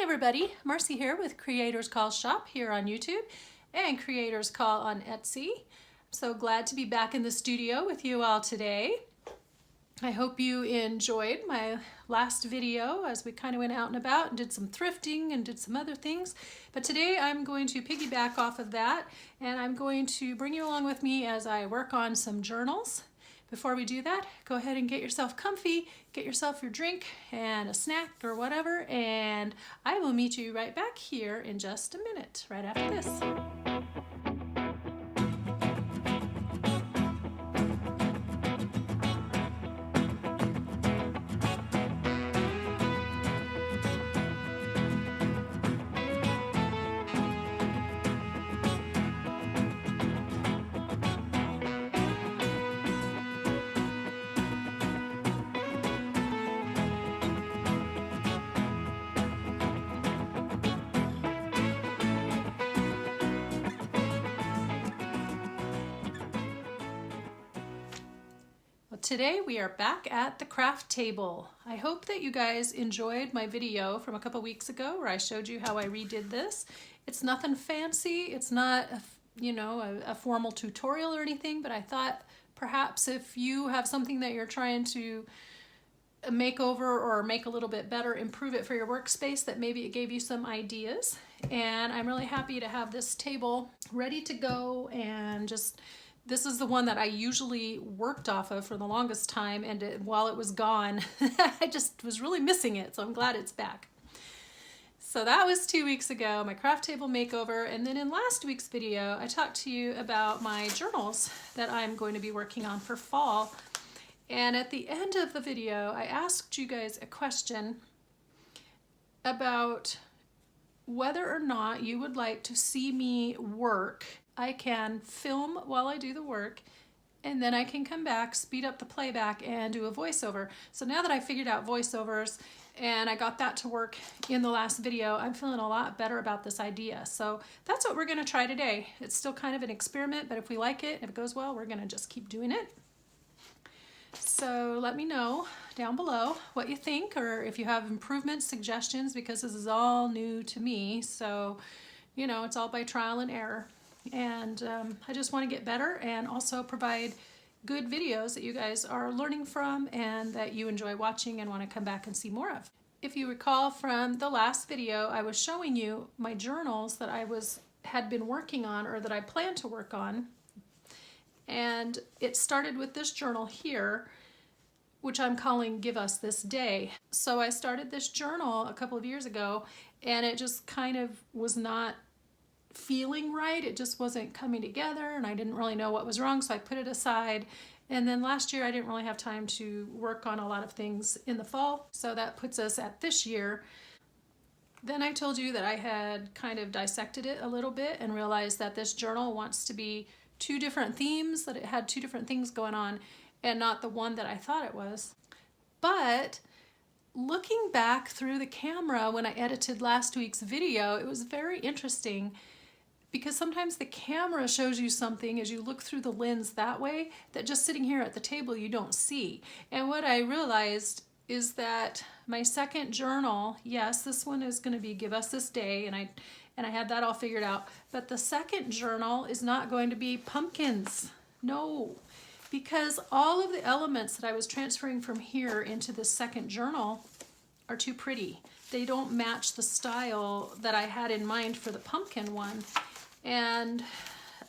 everybody, Marcy here with Creators Call Shop here on YouTube and Creators Call on Etsy. I'm so glad to be back in the studio with you all today. I hope you enjoyed my last video as we kind of went out and about and did some thrifting and did some other things. But today I'm going to piggyback off of that and I'm going to bring you along with me as I work on some journals. Before we do that, go ahead and get yourself comfy, get yourself your drink and a snack or whatever, and I will meet you right back here in just a minute, right after this. Today we are back at the craft table. I hope that you guys enjoyed my video from a couple weeks ago where I showed you how I redid this. It's nothing fancy, it's not a formal tutorial or anything, but I thought perhaps if you have something that you're trying to make over or make a little bit better, improve it for your workspace, that maybe it gave you some ideas. And I'm really happy to have this table ready to go, and this is the one that I usually worked off of for the longest time, and while it was gone, I just was really missing it, so I'm glad it's back. So that was 2 weeks ago, my craft table makeover, and then in last week's video, I talked to you about my journals that I'm going to be working on for fall. And at the end of the video, I asked you guys a question about whether or not you would like to see me work. I can film while I do the work, and then I can come back, speed up the playback, and do a voiceover. So now that I figured out voiceovers and I got that to work in the last video, I'm feeling a lot better about this idea. So that's what we're going to try today. It's still kind of an experiment, but if we like it, if it goes well, we're going to just keep doing it. So let me know down below what you think, or if you have improvements, suggestions, because this is all new to me. So, it's all by trial and error. And I just want to get better and also provide good videos that you guys are learning from and that you enjoy watching and want to come back and see more of. If you recall from the last video, I was showing you my journals that I had been working on, or that I plan to work on. And it started with this journal here, which I'm calling Give Us This Day. So I started this journal a couple of years ago, and it just kind of was not feeling right. It just wasn't coming together, and I didn't really know what was wrong, so I put it aside. And then last year I didn't really have time to work on a lot of things in the fall, so that puts us at this year. Then I told you that I had kind of dissected it a little bit and realized that this journal wants to be two different themes, that it had two different things going on and not the one that I thought it was. But looking back through the camera when I edited last week's video, it was very interesting, because sometimes the camera shows you something as you look through the lens that way that just sitting here at the table you don't see. And what I realized is that my second journal, yes, this one is going to be Give Us This Day, and I had that all figured out, but the second journal is not going to be pumpkins. No, because all of the elements that I was transferring from here into the second journal are too pretty. They don't match the style that I had in mind for the pumpkin one. And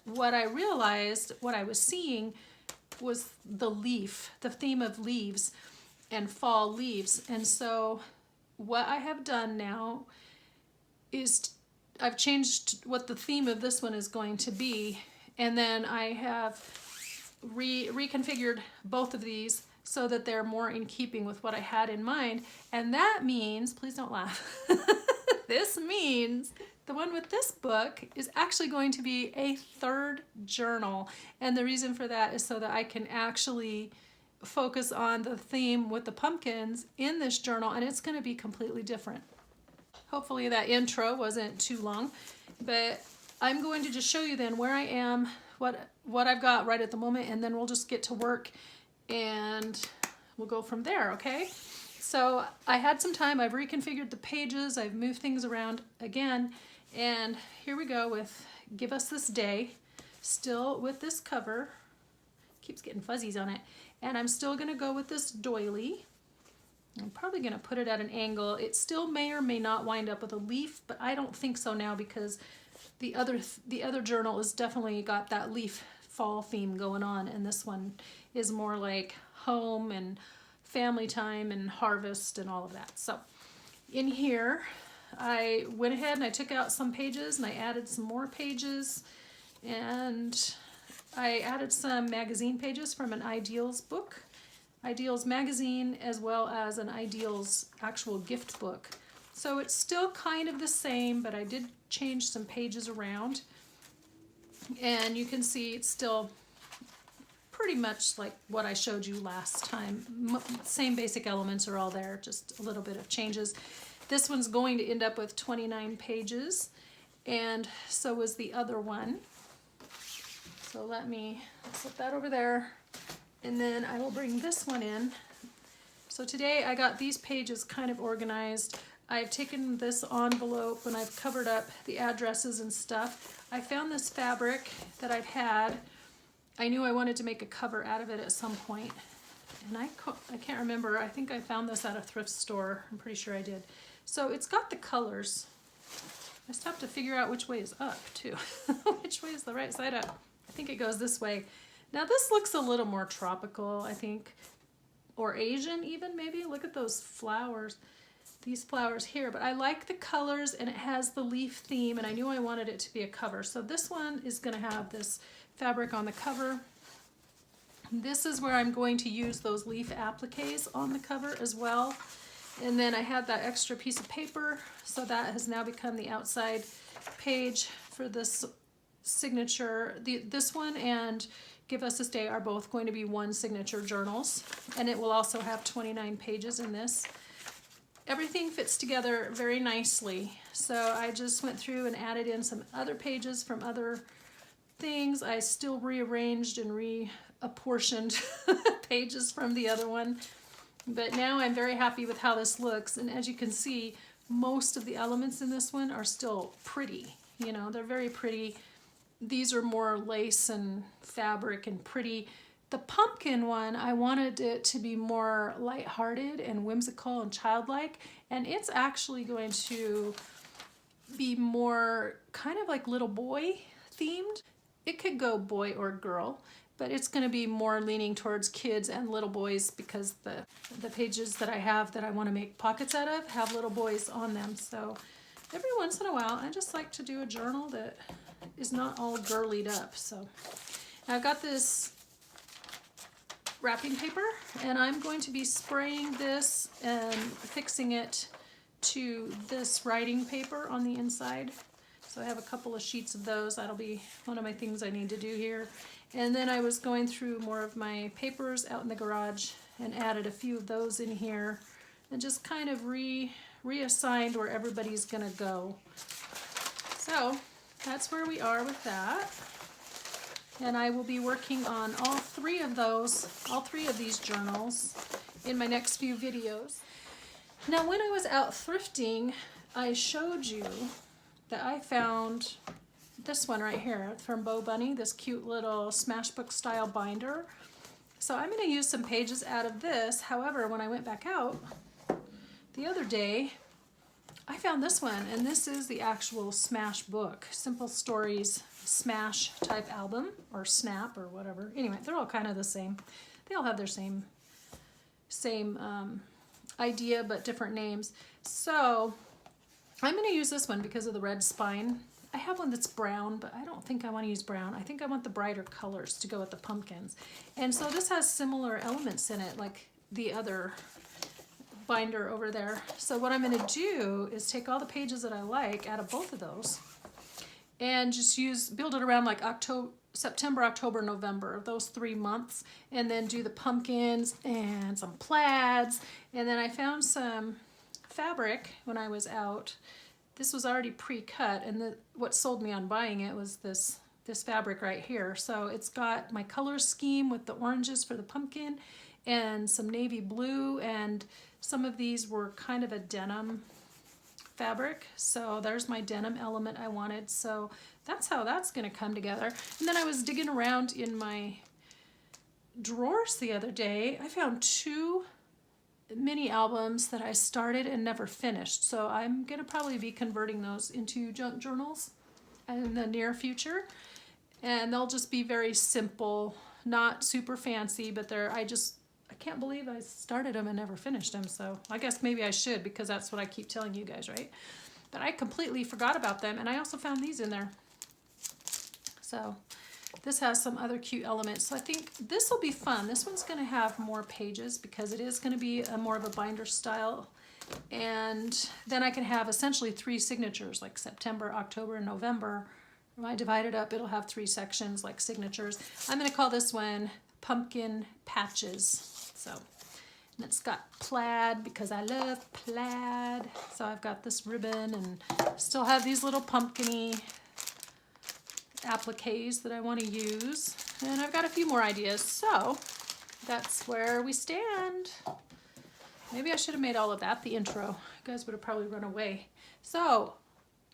what I realized, what I was seeing, was the theme of leaves and fall leaves. And so what I have done now is I've changed what the theme of this one is going to be, and then I have reconfigured both of these so that they're more in keeping with what I had in mind. And that means, please don't laugh, this means the one with this book is actually going to be a third journal. And the reason for that is so that I can actually focus on the theme with the pumpkins in this journal, and it's going to be completely different. Hopefully that intro wasn't too long, but I'm going to just show you then where I am, what I've got right at the moment, and then we'll just get to work and we'll go from there, okay? So I had some time, I've reconfigured the pages, I've moved things around again, and here we go with Give Us This Day, still with this cover, keeps getting fuzzies on it, and I'm still gonna go with this doily. I'm probably gonna put it at an angle. It still may or may not wind up with a leaf, but I don't think so now because the other journal has definitely got that leaf fall theme going on, and this one is more like home and family time and harvest and all of that. So in here, I went ahead and I took out some pages and I added some more pages, and I added some magazine pages from an Ideals book, Ideals magazine, as well as an Ideals actual gift book. So it's still kind of the same, but I did change some pages around, and you can see it's still pretty much like what I showed you last time. Same basic elements are all there, just a little bit of changes. This one's going to end up with 29 pages, and so is the other one. So let me put that over there, and then I will bring this one in. So today I got these pages kind of organized. I've taken this envelope and I've covered up the addresses and stuff. I found this fabric that I've had. I knew I wanted to make a cover out of it at some point, and I can't remember. I think I found this at a thrift store. I'm pretty sure I did. So it's got the colors. I just have to figure out which way is up too. Which way is the right side up? I think it goes this way. Now this looks a little more tropical, I think, or Asian even maybe. Look at those flowers. These flowers here, but I like the colors and it has the leaf theme, and I knew I wanted it to be a cover. So this one is going to have this fabric on the cover. This is where I'm going to use those leaf appliques on the cover as well. And then I had that extra piece of paper, so that has now become the outside page for this signature. This one and Give Us This Day are both going to be one signature journals, and it will also have 29 pages in this. Everything fits together very nicely. So I just went through and added in some other pages from other things. I still rearranged and reapportioned pages from the other one. But now I'm very happy with how this looks. And as you can see, most of the elements in this one are still pretty. You know, they're very pretty. These are more lace and fabric and pretty. The pumpkin one, I wanted it to be more lighthearted and whimsical and childlike, and it's actually going to be more kind of like little boy themed. It could go boy or girl, but it's going to be more leaning towards kids and little boys because the pages that I have that I want to make pockets out of have little boys on them. So every once in a while, I just like to do a journal that is not all girlied up. So I've got this wrapping paper, and I'm going to be spraying this and fixing it to this writing paper on the inside. So I have a couple of sheets of those. That'll be one of my things I need to do here. And then I was going through more of my papers out in the garage and added a few of those in here and just kind of reassigned where everybody's gonna go. So that's where we are with that. And I will be working on all three of these journals in my next few videos. Now, when I was out thrifting, I showed you that I found this one right here from Bo Bunny, this cute little Smashbook style binder. So I'm going to use some pages out of this. However, when I went back out the other day, I found this one, and this is the actual Smash book, Simple Stories Smash type album, or Snap, or whatever. Anyway, they're all kind of the same. They all have their same idea, but different names. So I'm going to use this one because of the red spine. I have one that's brown, but I don't think I want to use brown. I think I want the brighter colors to go with the pumpkins. And so this has similar elements in it, like the other binder over there. So what I'm going to do is take all the pages that I like out of both of those and just build it around like September, October, November, those 3 months, and then do the pumpkins and some plaids. And then I found some fabric when I was out. This was already pre-cut, and what sold me on buying it was this fabric right here. So it's got my color scheme with the oranges for the pumpkin and some navy blue and Some of these were kind of a denim fabric, so there's my denim element I wanted. So that's how that's going to come together. And then I was digging around in my drawers the other day. I found 2 mini albums that I started and never finished. So I'm going to probably be converting those into junk journals in the near future. And they'll just be very simple, not super fancy, but I can't believe I started them and never finished them. So I guess maybe I should, because that's what I keep telling you guys, right? But I completely forgot about them. And I also found these in there. So this has some other cute elements. So I think this will be fun. This one's going to have more pages because it is going to be more of a binder style. And then I can have essentially 3 signatures, like September, October, and November. When I divide it up, it'll have 3 sections like signatures. I'm going to call this one Pumpkin Patches. So, and it's got plaid because I love plaid. So I've got this ribbon and still have these little pumpkin-y appliques that I want to use. And I've got a few more ideas. So that's where we stand. Maybe I should have made all of that the intro. You guys would have probably run away. So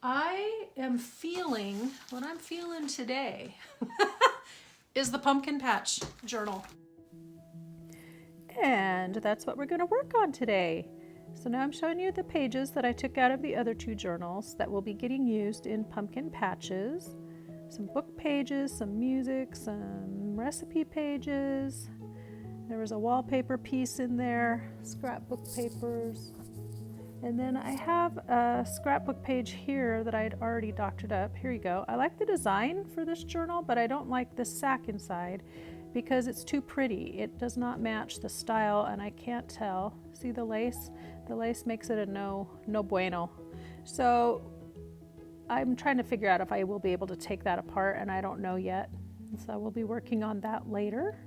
I am feeling, what I'm feeling today is the pumpkin patch journal. And that's what we're going to work on today. So now I'm showing you the pages that I took out of the other 2 journals that will be getting used in pumpkin patches. Some book pages, some music, some recipe pages. There was a wallpaper piece in there, scrapbook papers. And then I have a scrapbook page here that I had already doctored up. Here you go. I like the design for this journal, but I don't like the sack inside because it's too pretty. It does not match the style, and I can't tell. See the lace? The lace makes it a no bueno. So I'm trying to figure out if I will be able to take that apart, and I don't know yet. So we'll be working on that later.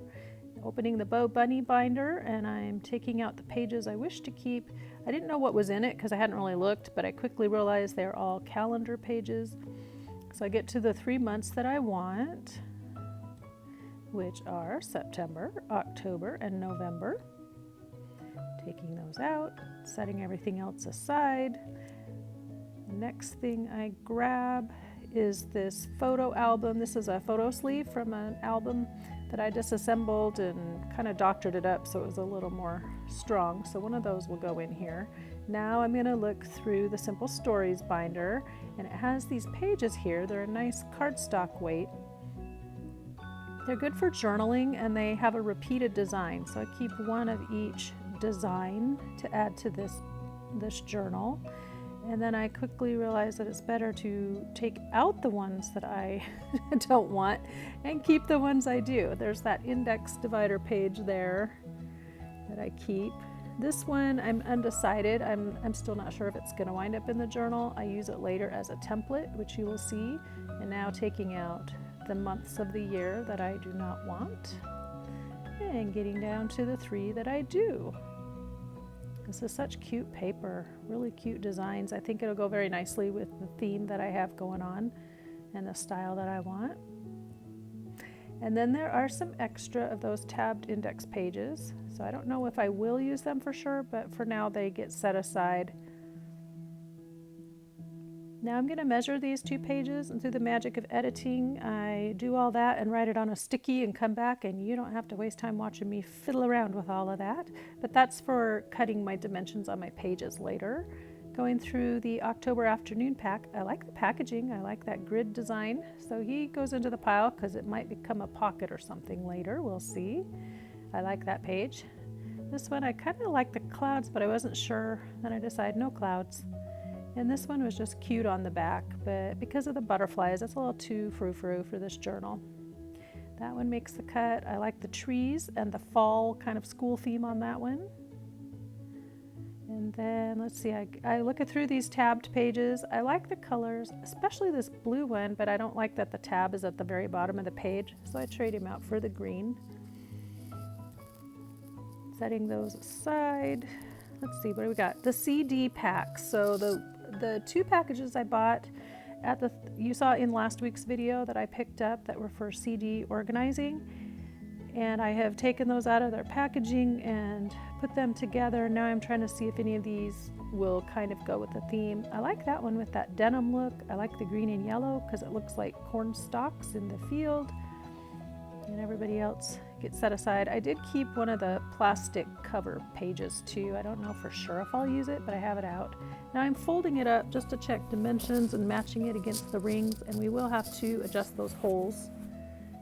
Opening the Bow Bunny binder, and I'm taking out the pages I wish to keep. I didn't know what was in it because I hadn't really looked, but I quickly realized they're all calendar pages. So I get to the 3 months that I want, which are September, October, and November. Taking those out, setting everything else aside. The next thing I grab is this photo album. This is a photo sleeve from an album that I disassembled and kind of doctored it up so it was a little more strong. So one of those will go in here. Now I'm going to look through the Simple Stories binder, and it has these pages here. They're a nice cardstock weight. They're good for journaling, and they have a repeated design. So I keep one of each design to add to this journal. And then I quickly realized that it's better to take out the ones that I don't want and keep the ones I do. There's that index divider page there that I keep. This one I'm undecided. I'm still not sure if it's going to wind up in the journal. I use it later as a template, which you will see. And now taking out the months of the year that I do not want and getting down to the 3 that I do. This is such cute paper, really cute designs. I think it'll go very nicely with the theme that I have going on and the style that I want. And then there are some extra of those tabbed index pages. So I don't know if I will use them for sure, but for now they get set aside. Now I'm going to measure these 2 pages, and through the magic of editing, I do all that and write it on a sticky and come back, and you don't have to waste time watching me fiddle around with all of that. But that's for cutting my dimensions on my pages later. Going through the October afternoon pack, I like the packaging. I like that grid design. So he goes into the pile because it might become a pocket or something later. We'll see. I like that page. This one, I kind of like the clouds, but I wasn't sure. Then I decided no clouds. And this one was just cute on the back, but because of the butterflies, that's a little too frou-frou for this journal. That one makes the cut. I like the trees and the fall kind of school theme on that one. And then let's see, I look through these tabbed pages. I like the colors, especially this blue one, but I don't like that the tab is at the very bottom of the page, so I trade him out for the green. Setting those aside. Let's see, what do we got? The CD packs. So the 2 packages I bought at you saw in last week's video that I picked up that were for CD organizing, and I have taken those out of their packaging and put them together. Now I'm trying to see if any of these will kind of go with the theme. I like that one with that denim look. I like the green and yellow because it looks like corn stalks in the field. And everybody else gets set aside. I did keep one of the plastic cover pages too. I don't know for sure if I'll use it, but I have it out. Now I'm folding it up just to check dimensions and matching it against the rings, and we will have to adjust those holes.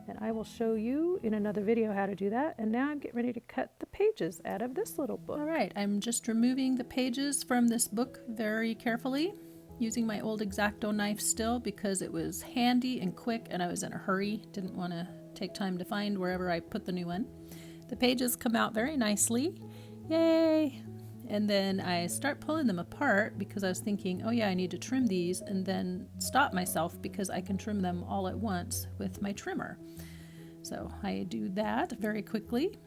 And I will show you in another video how to do that. And now I'm getting ready to cut the pages out of this little book. All right, I'm just removing the pages from this book very carefully, using my old X-Acto knife still because it was handy and quick and I was in a hurry. Didn't want to take time to find wherever I put the new one. The pages come out very nicely. Yay! And then I start pulling them apart because I was thinking, oh yeah, I need to trim these, and then stop myself because I can trim them all at once with my trimmer. So I do that very quickly.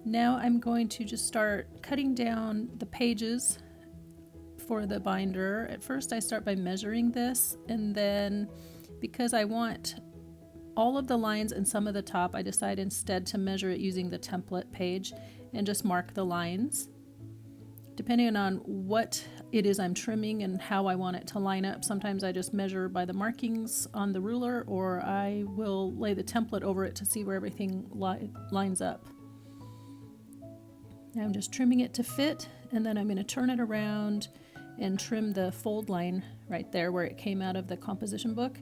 Now I'm going to just start cutting down the pages for the binder. At first I start by measuring this, and then because I want all of the lines and some of the top, I decide instead to measure it using the template page and just mark the lines. Depending on what it is I'm trimming and how I want it to line up, sometimes I just measure by the markings on the ruler, or I will lay the template over it to see where everything lines up. Now I'm just trimming it to fit, and then I'm going to turn it around and trim the fold line right there where it came out of the composition book,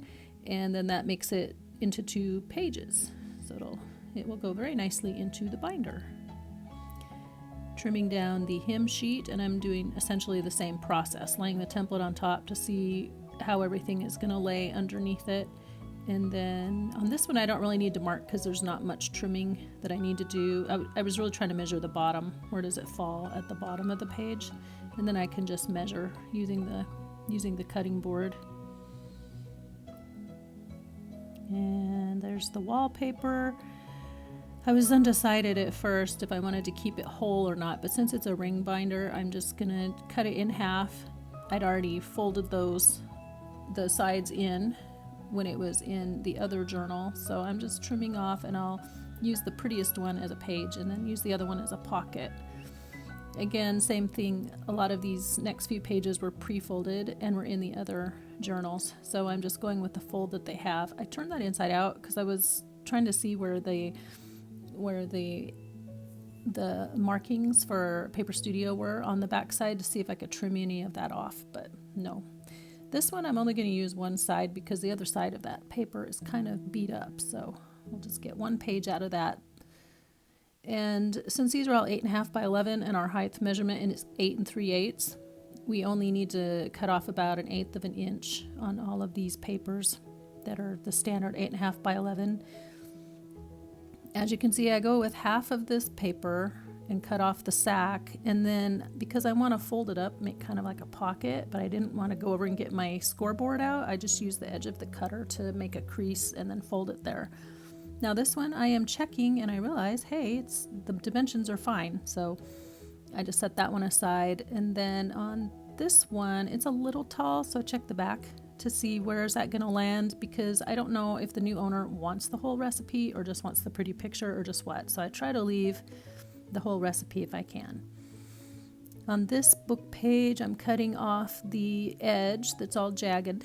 and then that makes it into 2 pages. So it will go very nicely into the binder. Trimming down the hem sheet, and I'm doing essentially the same process, laying the template on top to see how everything is going to lay underneath it. And then on this one I don't really need to mark because there's not much trimming that I need to do. I was really trying to measure the bottom. Where does it fall at the bottom of the page? And then I can just measure using the cutting board. And there's the wallpaper. I was undecided at first if I wanted to keep it whole or not, but since it's a ring binder, I'm just gonna cut it in half. I'd already folded the sides in when it was in the other journal, so I'm just trimming off, and I'll use the prettiest one as a page and then use the other one as a pocket. Again, same thing, a lot of these next few pages were pre-folded and were in the other journals, so I'm just going with the fold that they have. I turned that inside out because I was trying to see where the markings for Paper Studio were on the back side to see if I could trim any of that off, but no. This one I'm only going to use one side because the other side of that paper is kind of beat up, so we'll just get one page out of that. And since these are all 8.5 by 11 and our height measurement is 8 3/8, we only need to cut off about 1/8 of an inch on all of these papers that are the standard 8.5 by 11. As you can see, I go with half of this paper and cut off the sack, and then because I want to fold it up, make kind of like a pocket, but I didn't want to go over and get my scoreboard out, I just used the edge of the cutter to make a crease and then fold it there. Now this one I am checking and I realize, hey, the dimensions are fine, so I just set that one aside. And then on this one, it's a little tall, so check the back to see where is that going to land, because I don't know if the new owner wants the whole recipe or just wants the pretty picture or just what. So I try to leave the whole recipe if I can. On this book page, I'm cutting off the edge that's all jagged.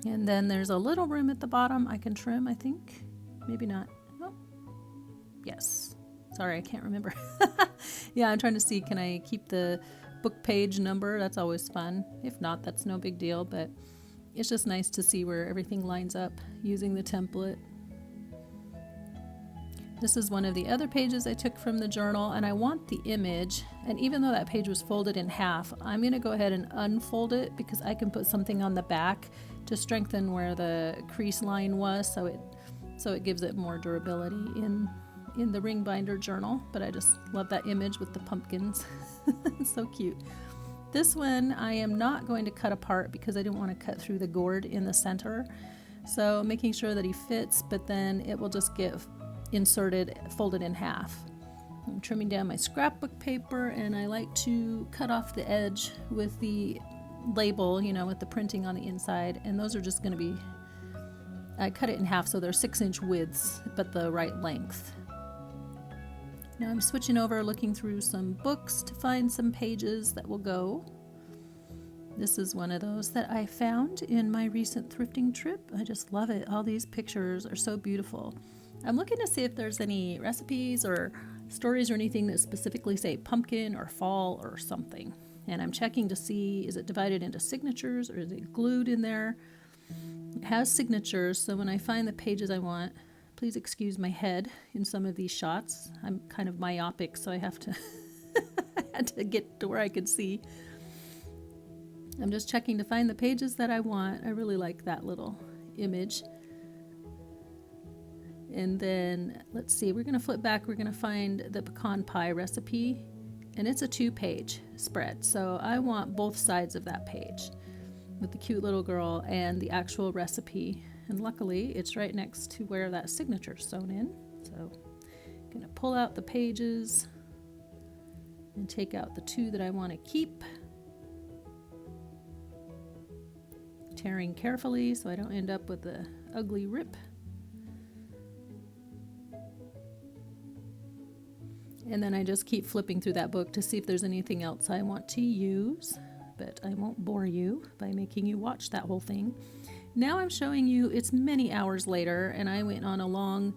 And then there's a little room at the bottom I can trim, I think. Maybe not. Oh, yes. Sorry, I can't remember. Yeah, I'm trying to see, can I keep the book page number? That's always fun. If not, that's no big deal, but it's just nice to see where everything lines up using the template. This is one of the other pages I took from the journal, and I want the image, and even though that page was folded in half, I'm going to go ahead and unfold it because I can put something on the back to strengthen where the crease line was, so it gives it more durability in the ring binder journal. But I just love that image with the pumpkins. It's so cute. This one I am not going to cut apart because I didn't want to cut through the gourd in the center, so making sure that he fits, but then it will just get inserted, folded in half. I'm trimming down my scrapbook paper, and I like to cut off the edge with the label, you know, with the printing on the inside, and those are just going to be, I cut it in half so they're 6-inch widths but the right length. Now I'm switching over, looking through some books to find some pages that will go. This is one of those that I found in my recent thrifting trip. I just love it. All these pictures are so beautiful. I'm looking to see if there's any recipes or stories or anything that specifically say pumpkin or fall or something. And I'm checking to see, is it divided into signatures or is it glued in there? It has signatures, so when I find the pages I want, please excuse my head in some of these shots. I'm kind of myopic, so I have to, I had to get to where I could see. I'm just checking to find the pages that I want. I really like that little image. And then, let's see, we're going to flip back. We're going to find the pecan pie recipe. And it's a 2-page spread. So I want both sides of that page with the cute little girl and the actual recipe. And luckily, it's right next to where that signature is sewn in. So I'm going to pull out the pages and take out the 2 that I want to keep. Tearing carefully so I don't end up with an ugly rip. And then I just keep flipping through that book to see if there's anything else I want to use, but I won't bore you by making you watch that whole thing. Now I'm showing you, it's many hours later, and I went on a long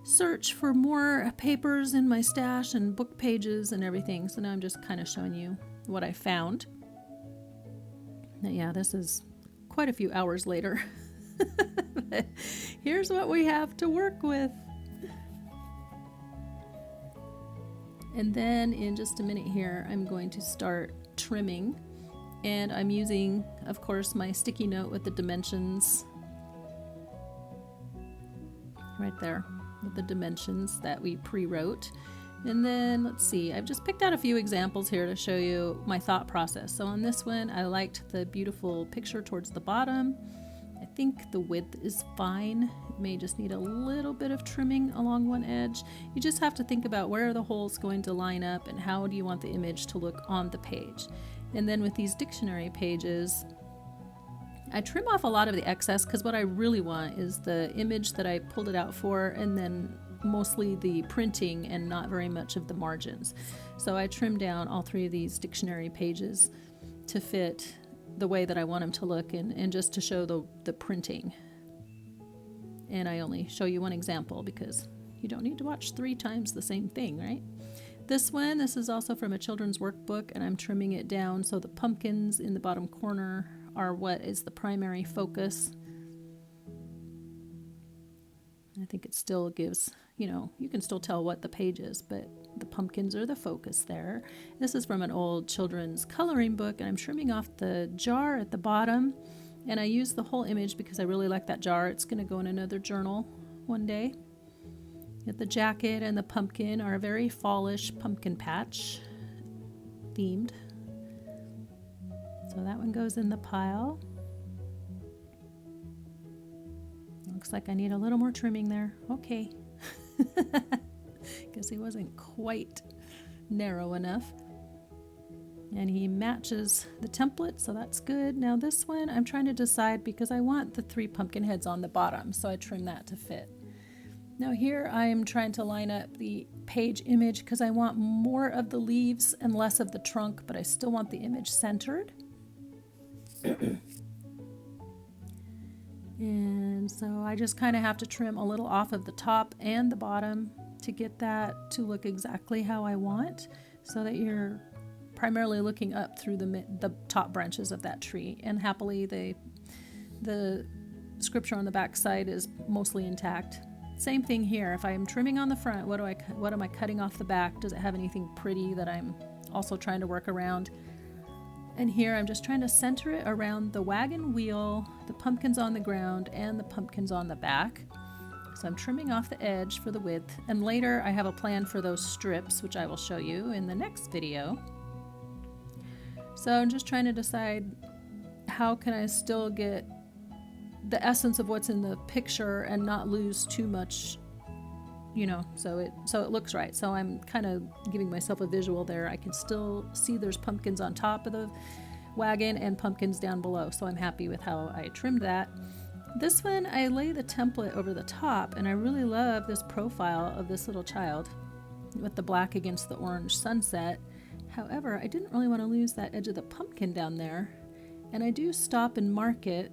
search for more papers in my stash and book pages and everything. So now I'm just kind of showing you what I found. Now, yeah, this is quite a few hours later. Here's what we have to work with. And then in just a minute here, I'm going to start trimming. And I'm using, of course, my sticky note with the dimensions. Right there, with the dimensions that we pre-wrote. And then, let's see, I've just picked out a few examples here to show you my thought process. So on this one, I liked the beautiful picture towards the bottom. I think the width is fine. It may just need a little bit of trimming along one edge. You just have to think about where are the holes going to line up and how do you want the image to look on the page. And then with these dictionary pages, I trim off a lot of the excess because what I really want is the image that I pulled it out for, and then mostly the printing and not very much of the margins. So I trimmed down all 3 of these dictionary pages to fit the way that I want them to look and just to show the printing. And I only show you one example because you don't need to watch 3 times the same thing, right? This one, this is also from a children's workbook, and I'm trimming it down so the pumpkins in the bottom corner are what is the primary focus. I think it still gives, you can still tell what the page is, but the pumpkins are the focus there. This is from an old children's coloring book, and I'm trimming off the jar at the bottom. And I use the whole image because I really like that jar. It's going to go in another journal one day. The jacket and the pumpkin are very fallish pumpkin patch themed. So that one goes in the pile. Looks like I need a little more trimming there. Okay. Guess he wasn't quite narrow enough. And he matches the template, so that's good. Now this one, I'm trying to decide because I want the 3 pumpkin heads on the bottom, so I trim that to fit. Now here I am trying to line up the page image because I want more of the leaves and less of the trunk, but I still want the image centered. And so I just kind of have to trim a little off of the top and the bottom to get that to look exactly how I want, so that you're primarily looking up through the top branches of that tree. And happily the scripture on the back side is mostly intact. Same thing here. If I'm trimming on the front, what am I cutting off the back? Does it have anything pretty that I'm also trying to work around? And here I'm just trying to center it around the wagon wheel, the pumpkins on the ground, and the pumpkins on the back. So I'm trimming off the edge for the width. And later I have a plan for those strips, which I will show you in the next video. So I'm just trying to decide how can I still get the essence of what's in the picture and not lose too much, so it looks right. So I'm kind of giving myself a visual there. I can still see there's pumpkins on top of the wagon and pumpkins down below. So I'm happy with how I trimmed that. This one, I lay the template over the top, and I really love this profile of this little child. with the black against the orange sunset. However, I didn't really want to lose that edge of the pumpkin down there, and I do stop and mark it.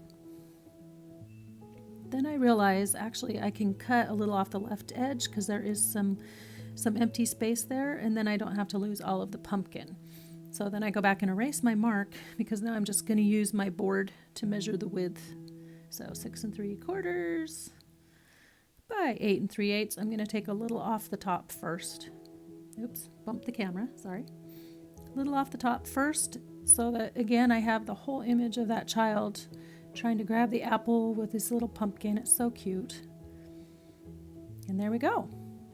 Then I realize actually I can cut a little off the left edge because there is some empty space there, and then I don't have to lose all of the pumpkin. So then I go back and erase my mark because now I'm just going to use my board to measure the width. So 6 3/4 by 8 3/8. I'm going to take a little off the top first. Oops, bumped the camera, sorry. A little off the top first so that, again, I have the whole image of that child trying to grab the apple with this little pumpkin. It's so cute. And there we go.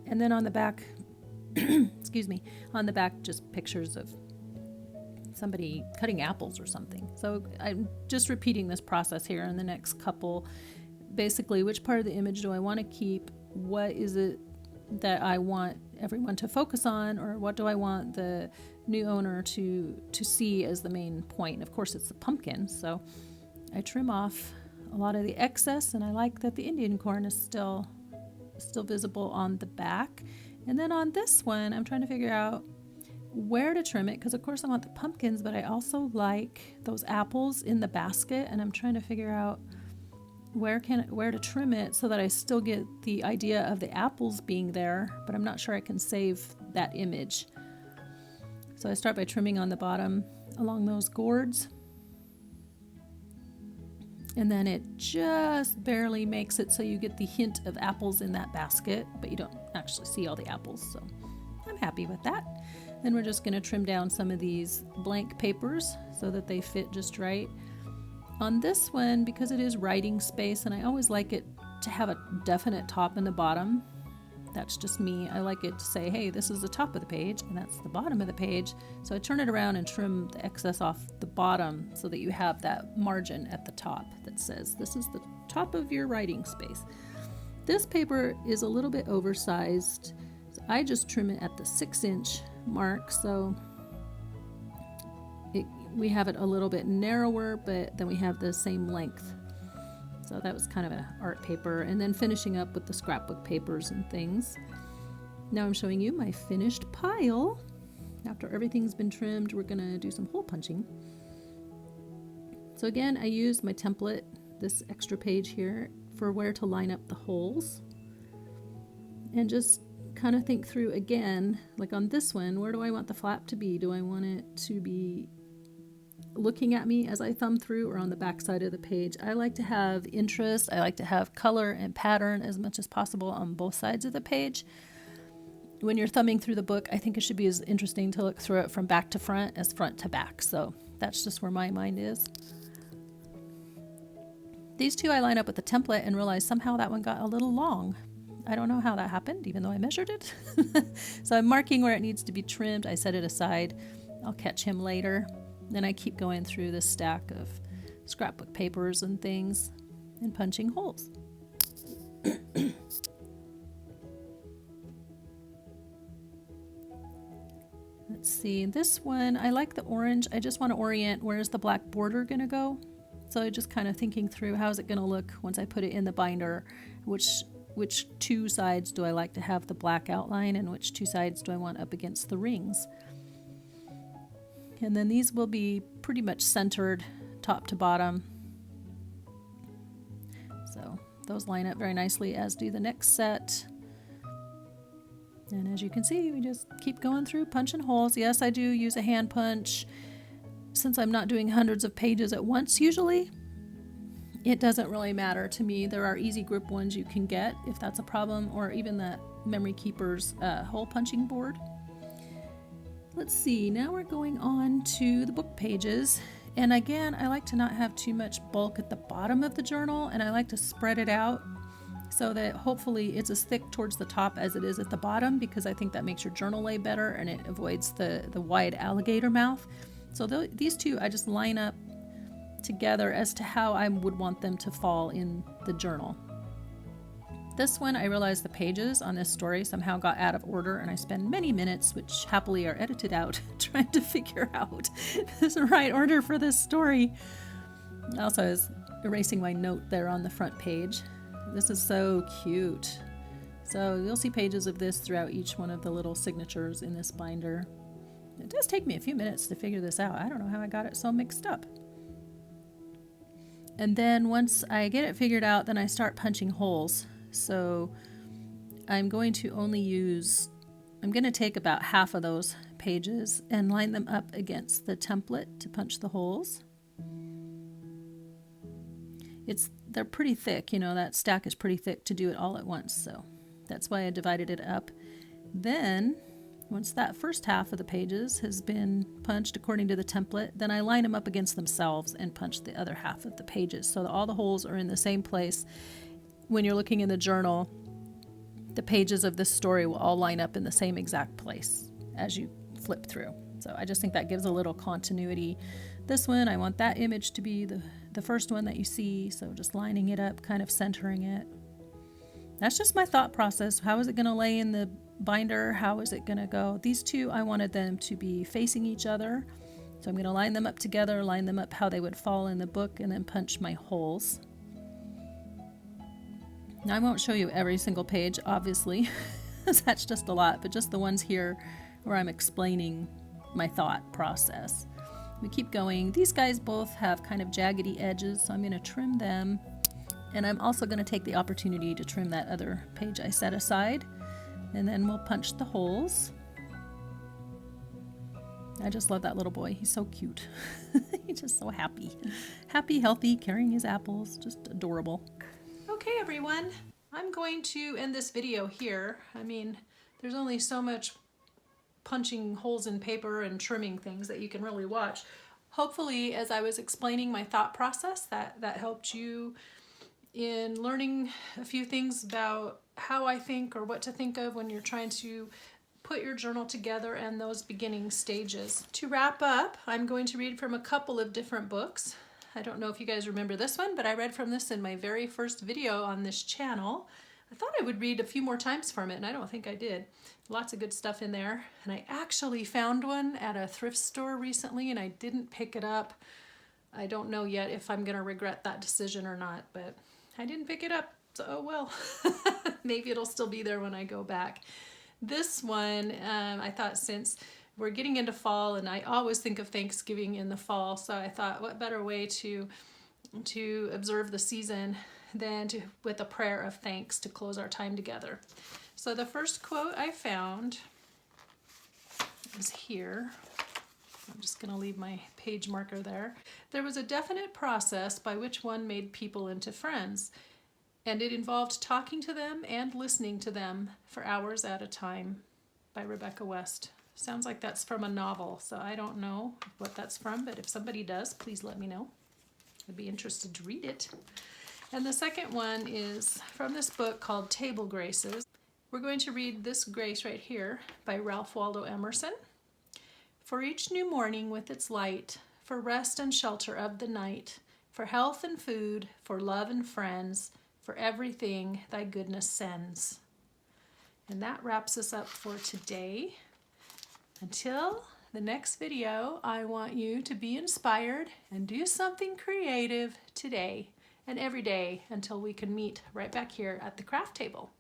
And then on the back, excuse me, on the back, just pictures of somebody cutting apples or something. So I'm just repeating this process here in the next couple. Basically, which part of the image do I want to keep? What is it that I want everyone to focus on, or what do I want the new owner to see as the main point? Of course, it's the pumpkin, so I trim off a lot of the excess, and I like that the Indian corn is still visible on the back. And then on this one, I'm trying to figure out where to trim it, because of course I want the pumpkins, but I also like those apples in the basket, and I'm trying to figure out where to trim it so that I still get the idea of the apples being there, but I'm not sure I can save that image. So I start by trimming on the bottom along those gourds, and then it just barely makes it so you get the hint of apples in that basket, but you don't actually see all the apples, so I'm happy with that. Then we're just going to trim down some of these blank papers so that they fit just right. On this one, because it is writing space, and I always like it to have a definite top and the bottom. That's just me. I like it to say, hey, this is the top of the page, and that's the bottom of the page. So I turn it around and trim the excess off the bottom so that you have that margin at the top that says, this is the top of your writing space. This paper is a little bit oversized, so I just trim it at the 6-inch mark, so we have it a little bit narrower, but then we have the same length. So that was kind of an art paper, and then finishing up with the scrapbook papers and things. Now I'm showing you my finished pile. After everything's been trimmed, we're gonna do some hole punching. So again, I used my template, this extra page here, for where to line up the holes, and just kind of think through again, like on this one, where do I want the flap to be? Do I want it to be looking at me as I thumb through, or on the back side of the page? I like to have interest. I like to have color and pattern as much as possible on both sides of the page. When you're thumbing through the book, I think it should be as interesting to look through it from back to front as front to back. So that's just where my mind is. These two I line up with the template and realize somehow that one got a little long. I don't know how that happened, even though I measured it. So I'm marking where it needs to be trimmed. I set it aside. I'll catch him later. Then I keep going through this stack of scrapbook papers and things and punching holes. Let's see, this one, I like the orange. I just want to orient where's the black border going to go. So I'm just kind of thinking through how's it going to look once I put it in the binder. Which two sides do I like to have the black outline, and which two sides do I want up against the rings? And then these will be pretty much centered top to bottom. So those line up very nicely, as do the next set. And as you can see, we just keep going through punching holes. Yes, I do use a hand punch. Since I'm not doing hundreds of pages at once usually, it doesn't really matter to me. There are easy grip ones you can get if that's a problem, or even the Memory Keeper's hole punching board. Let's see, now we're going on to the book pages. And again, I like to not have too much bulk at the bottom of the journal, and I like to spread it out so that hopefully it's as thick towards the top as it is at the bottom, because I think that makes your journal lay better and it avoids the wide alligator mouth. So these two I just line up together as to how I would want them to fall in the journal. This one, I realized the pages on this story somehow got out of order, and I spend many minutes, which happily are edited out, trying to figure out the right order for this story. Also, I was erasing my note there on the front page. This is so cute. So you'll see pages of this throughout each one of the little signatures in this binder. It does take me a few minutes to figure this out. I don't know how I got it so mixed up. And then once I get it figured out, then I start punching holes. So I'm going to take about half of those pages and line them up against the template to punch the holes. They're pretty thick, that stack is pretty thick to do it all at once, so that's why I divided it up. Then, once that first half of the pages has been punched according to the template, then I line them up against themselves and punch the other half of the pages so that all the holes are in the same place. When you're looking in the journal, the pages of this story will all line up in the same exact place as you flip through. So I just think that gives a little continuity. This one, I want that image to be the first one that you see, so just lining it up, kind of centering it. That's just my thought process. How is it going to lay in the binder? How is it going to go? These two, I wanted them to be facing each other. So I'm going to line them up together, line them up how they would fall in the book, and then punch my holes. Now I won't show you every single page, obviously, because that's just a lot, but just the ones here where I'm explaining my thought process. We keep going. These guys both have kind of jaggedy edges, so I'm going to trim them. And I'm also going to take the opportunity to trim that other page I set aside. And then we'll punch the holes. I just love that little boy. He's so cute. He's just so happy. Happy, healthy, carrying his apples. Just adorable. Okay, everyone. I'm going to end this video here. I mean, there's only so much punching holes in paper and trimming things that you can really watch. Hopefully, as I was explaining my thought process, that helped you in learning a few things about how I think or what to think of when you're trying to put your journal together and those beginning stages. To wrap up, I'm going to read from a couple of different books. I don't know if you guys remember this one, but I read from this in my very first video on this channel. I thought I would read a few more times from it, and I don't think I did. Lots of good stuff in there. And I actually found one at a thrift store recently, and I didn't pick it up. I don't know yet if I'm going to regret that decision or not, but I didn't pick it up, so oh well. Maybe it'll still be there when I go back. This one, I thought since we're getting into fall, and I always think of Thanksgiving in the fall, so I thought what better way to observe the season than with a prayer of thanks to close our time together. So the first quote I found is here. I'm just going to leave my page marker there. There was a definite process by which one made people into friends, and it involved talking to them and listening to them for hours at a time, by Rebecca West. Sounds like that's from a novel, so I don't know what that's from, but if somebody does, please let me know. I'd be interested to read it. And the second one is from this book called Table Graces. We're going to read this grace right here by Ralph Waldo Emerson. For each new morning with its light, for rest and shelter of the night, for health and food, for love and friends, for everything thy goodness sends. And that wraps us up for today. Until the next video, I want you to be inspired and do something creative today and every day until we can meet right back here at the craft table.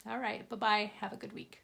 All right, bye-bye. Have a good week.